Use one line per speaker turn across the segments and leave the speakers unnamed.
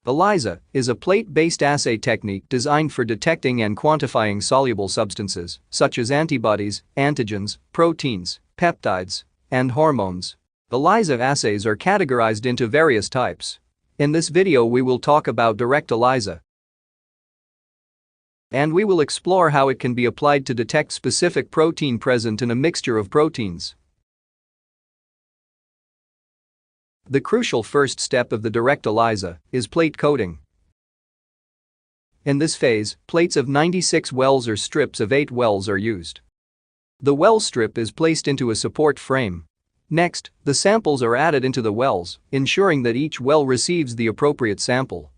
ELISA is a plate-based assay technique designed for detecting and quantifying soluble substances, such as antibodies, antigens, proteins, peptides, and hormones. ELISA assays are categorized into various types. In this video we will talk about direct ELISA, and we will explore how it can be applied to detect specific protein present in a mixture of proteins. The crucial first step of the direct ELISA is plate coating. In this phase, plates of 96 wells or strips of 8 wells are used. The well strip is placed into a support frame. Next, the samples are added into the wells, ensuring that each well receives the appropriate sample.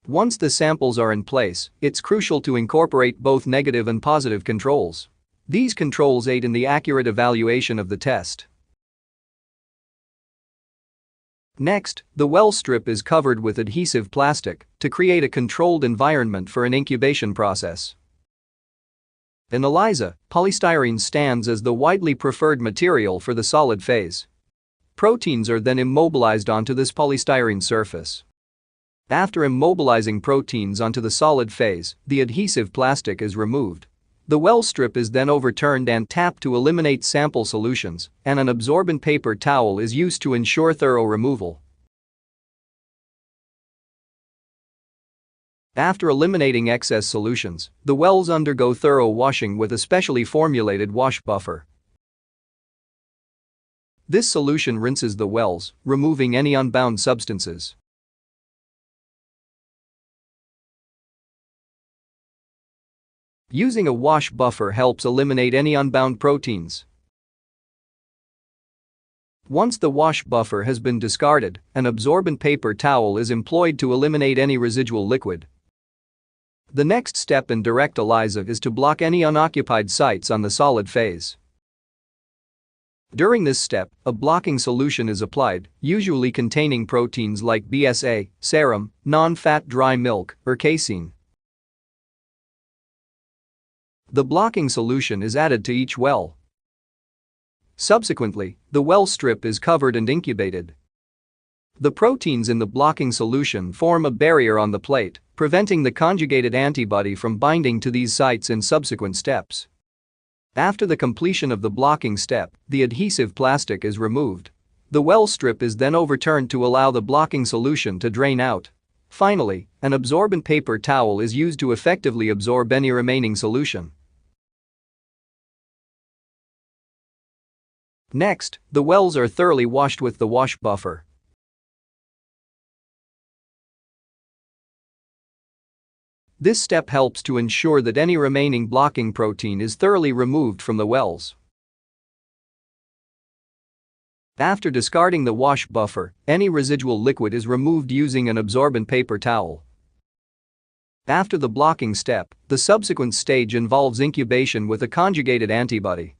Once the samples are in place, it's crucial to incorporate both negative and positive controls. These controls aid in the accurate evaluation of the test. Next, the well strip is covered with adhesive plastic to create a controlled environment for an incubation process. In ELISA, polystyrene stands as the widely preferred material for the solid phase. Proteins are then immobilized onto this polystyrene surface. After immobilizing proteins onto the solid phase, the adhesive plastic is removed. The well strip is then overturned and tapped to eliminate sample solutions, and an absorbent paper towel is used to ensure thorough removal. After eliminating excess solutions, the wells undergo thorough washing with a specially formulated wash buffer. This solution rinses the wells, removing any unbound substances. Using a wash buffer helps eliminate any unbound proteins. Once the wash buffer has been discarded, an absorbent paper towel is employed to eliminate any residual liquid. The next step in direct ELISA is to block any unoccupied sites on the solid phase. During this step, a blocking solution is applied, usually containing proteins like BSA, serum, non-fat dry milk, or casein. The blocking solution is added to each well. Subsequently, the well strip is covered and incubated. The proteins in the blocking solution form a barrier on the plate, preventing the conjugated antibody from binding to these sites in subsequent steps. After the completion of the blocking step, the adhesive plastic is removed. The well strip is then overturned to allow the blocking solution to drain out. Finally, an absorbent paper towel is used to effectively absorb any remaining solution. Next, the wells are thoroughly washed with the wash buffer. This step helps to ensure that any remaining blocking protein is thoroughly removed from the wells. After discarding the wash buffer, any residual liquid is removed using an absorbent paper towel. After the blocking step, the subsequent stage involves incubation with a conjugated antibody.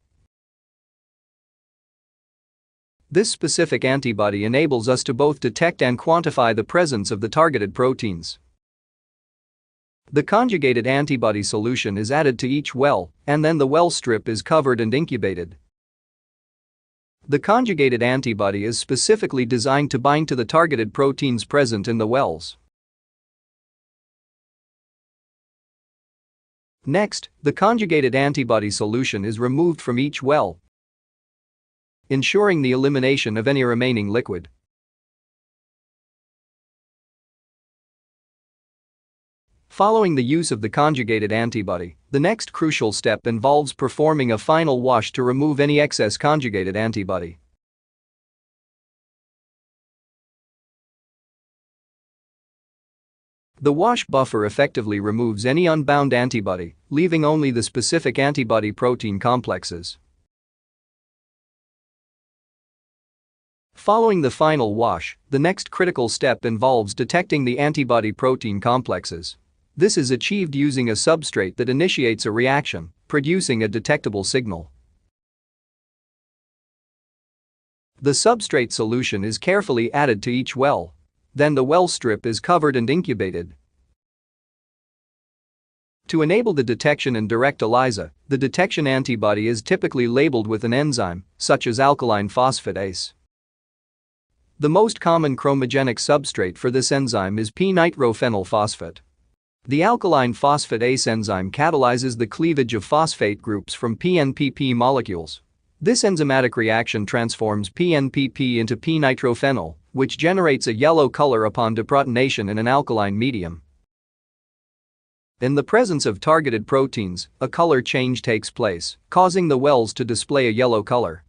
This specific antibody enables us to both detect and quantify the presence of the targeted proteins. The conjugated antibody solution is added to each well, and then the well strip is covered and incubated. The conjugated antibody is specifically designed to bind to the targeted proteins present in the wells. Next, the conjugated antibody solution is removed from each well, ensuring the elimination of any remaining liquid. Following the use of the conjugated antibody, the next crucial step involves performing a final wash to remove any excess conjugated antibody. The wash buffer effectively removes any unbound antibody, leaving only the specific antibody-protein complexes. Following the final wash, the next critical step involves detecting the antibody-protein complexes. This is achieved using a substrate that initiates a reaction, producing a detectable signal. The substrate solution is carefully added to each well. Then the well strip is covered and incubated. To enable the detection in direct ELISA, the detection antibody is typically labeled with an enzyme, such as alkaline phosphatase. The most common chromogenic substrate for this enzyme is p-nitrophenyl phosphate. The alkaline phosphatase enzyme catalyzes the cleavage of phosphate groups from PNPP molecules. This enzymatic reaction transforms PNPP into p-nitrophenyl, which generates a yellow color upon deprotonation in an alkaline medium. In the presence of targeted proteins, a color change takes place, causing the wells to display a yellow color.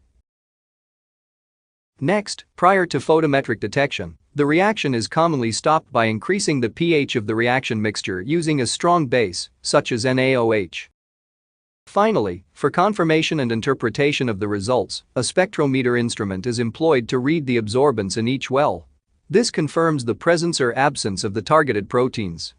Next, prior to photometric detection, the reaction is commonly stopped by increasing the pH of the reaction mixture using a strong base, such as NaOH. Finally, for confirmation and interpretation of the results, a spectrometer instrument is employed to read the absorbance in each well. This confirms the presence or absence of the targeted proteins.